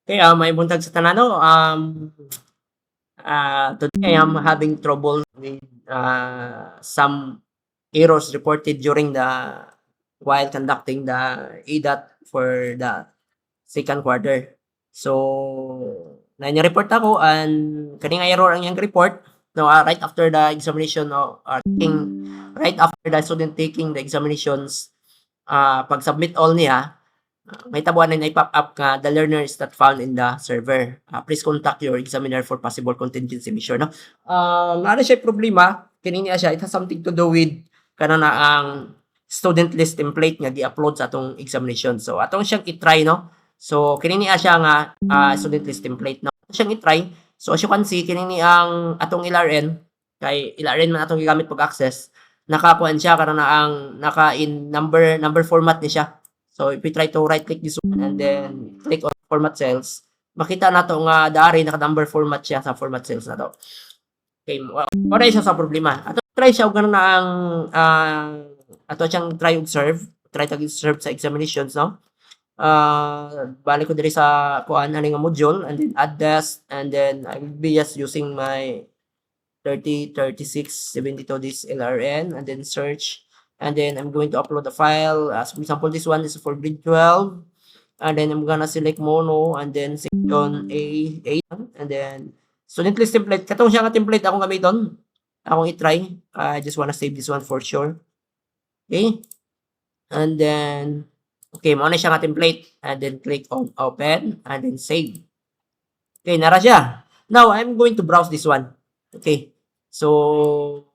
Okay, may buntag sa tanano. Today I am having trouble with some errors reported during the while conducting the EDAT for the second quarter. So, report ako and kaning error ang yang report. No, right after the examination right after the student taking the examinations, pag-submit all niya, may tabuan na pop up nga the learner is not found in the server. Please contact your examiner for possible contingency measure. No? Naano siya problema, kini niya siya, it has something to do with kanang na ang student list template nga gi-upload sa atong examination. So atong siyang i-try no. So kini niya siya nga student list template no. Atong siyang i-try. So as you can see kini ni ang atong LRN kay LRN man atong gigamit pag access. Nakakuan siya kanang na ang naka in number format ni siya. So if we try to right click this one and then click on format cells, makita nato nga daari naka-number format siya sa format cells na to. Okay, wala siya sa problema. Ato try siya og na ang ato siyang try observe, try tag observe sa examinations no. Balik ko diri sa kuan ani nga module and then add this and then I will be just using my 30, 36, 72 this LRN and then search and then I'm going to upload the file. As for example, this one is for grade 12 and then I'm gonna select mono and then section A8 and then student list template. Katong siya nga template akong gamiton. Akong i-try. I just wanna save this one for sure. Okay? And then okay, mo na siya nga template and then click on open and then save. Okay, nara siya. Now, I'm going to browse this one. Okay. So,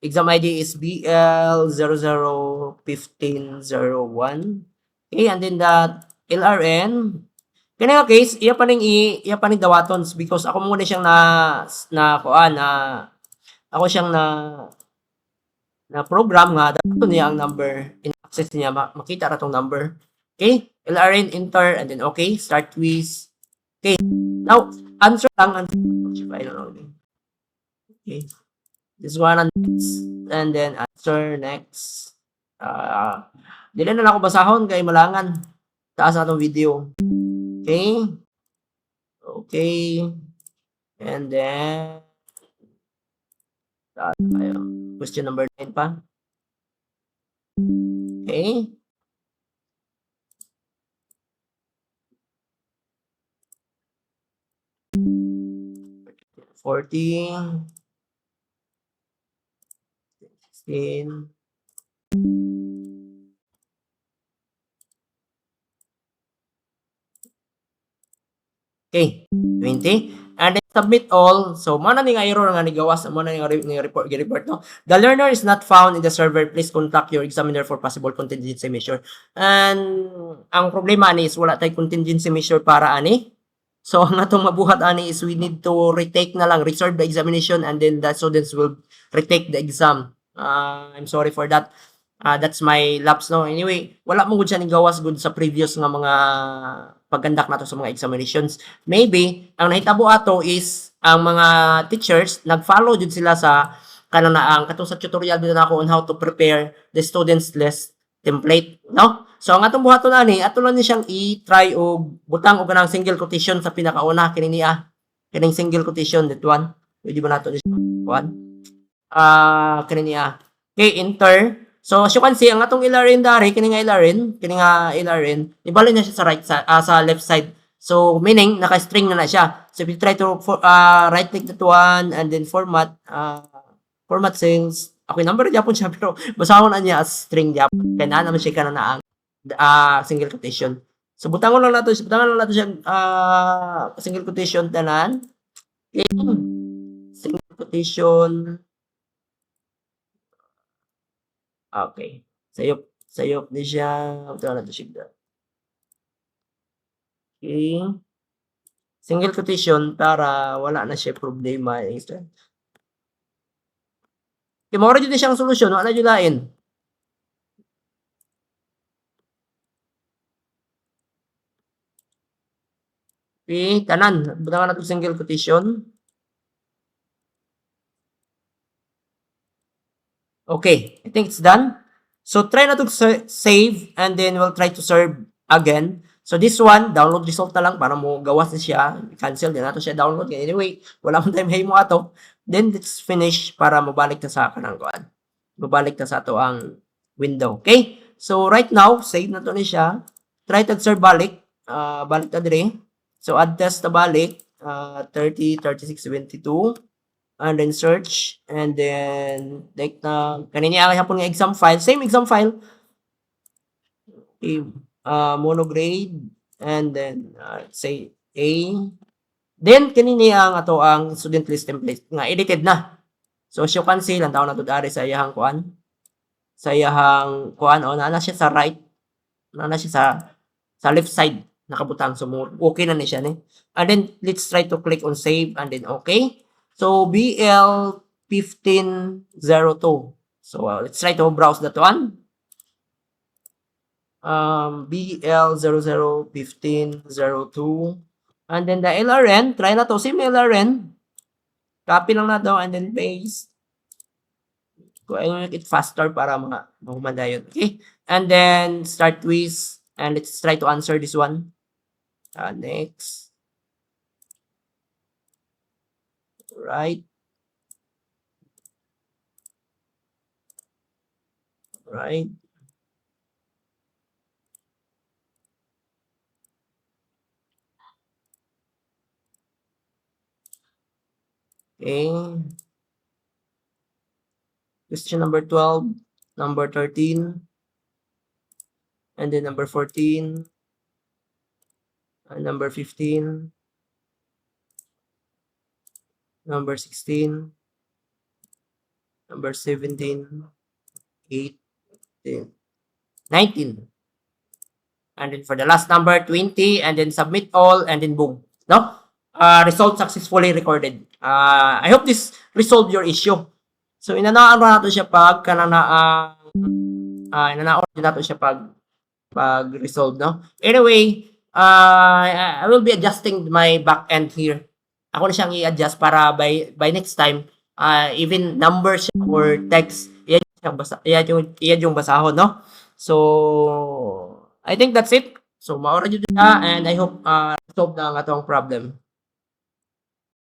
exam ID is BL001501. Okay, and then the LRN. Kaya nga case, iya pa ning dawatons because ako muna siyang ako siyang na program nga dapat niya ang number in access niya makita ra tong number. Okay? LRN enter and then okay, start with. Okay. Now, answer lang I don't know. Okay. This one and then answer next. Dili na ako basahon kay malangan. Taas atong video. Okay. Okay. And then question number 9 pa. Okay. $40 16 okay 20 and then submit all. So mo na ning error nga nigawas mo na ning report no. The learner is not found in the server. Please contact your examiner for possible contingency measure. And ang problema ni is wala tay contingency measure para ani. So ang atong mabuhat ani is we need to retake na lang, reserve the examination and then the students will retake the exam. I'm sorry for that. That's my lapse no. Anyway, wala mo gud siya gawas gud sa previous nga mga paggandak nato sa mga examinations. Maybe ang nahitabo ato is ang mga teachers nag-follow jud sila sa kanang ang katong sa tutorial dito nako on how to prepare the students list template no. So ang atong buhaton ani ato lang ni siyang i-try og butang og kanang single quotation sa pinakauna kini niya. Kining single quotation that one. Pwede ba nato ni one? Kini niya. Okay, enter. So as you can see ang atong LRN dari kini nga LRN, ibalik niya siya sa sa left side. So meaning naka-string na siya. So if you try to right click that one and then format cells. Okay, number gyapon siya pero basahon na niya as string gyapon. Kaya naman siya kana na ang single quotation. So butangon lang nato siya single quotation tanan. Okay. Single quotation. Okay. Sayop ni siya. Butangon nato siya. Okay. Single quotation para wala na siya problema. Okay, mao ra jud siyang solusyon, wala na jud lain. Okay, tanan. Butangon nato single quotation. Okay, I think it's done. So try na to save and then we'll try to serve again. So this one, download result na lang para mo gawas na siya, cancel din nato siya download. Anyway, wala man time hay mo ato. Then let's finish para mabalik na sa kanang kuan. Mabalik na sa ato ang window. Okay? So right now, save na to ni siya. Try to sir balik. Balik na dire. So add test na balik. 30, 36, 72. And then search. And then take na kanina ang hapon nga exam file. Same exam file. Okay. Monograde. And then say A. Then kanini ang ato ang student list template nga edited na. So as you can see, lang taon na to dari sa iyahang kuan. Sa iyahang kuan o na siya sa right. Na siya sa left side nakabutang. So okay na ni siya ni. And then let's try to click on save and then okay. So BL 1502. So let's try to browse that one. BL001502. And then the LRN, try na to, same LRN. Copy lang na to and then paste. Kung I make it faster para mahumanda yun. Okay? And then start with, and let's try to answer this one. Next. Right. Right. Okay. Question number 12, number 13, and then number 14, and number 15, number 16, number 17, 18, 19. And then for the last number, 20, and then submit all, and then boom. No? Result successfully recorded. I hope this resolved your issue. So, inanaan na nato siya pag inanaan din nato siya pag-resolve, no? Anyway, I will be adjusting my back end here. Ako na siyang i-adjust para by next time, even numbers or text, iyan yung basahon, no? So, I think that's it. So, maura dito siya and I hope solve na ang atong problem.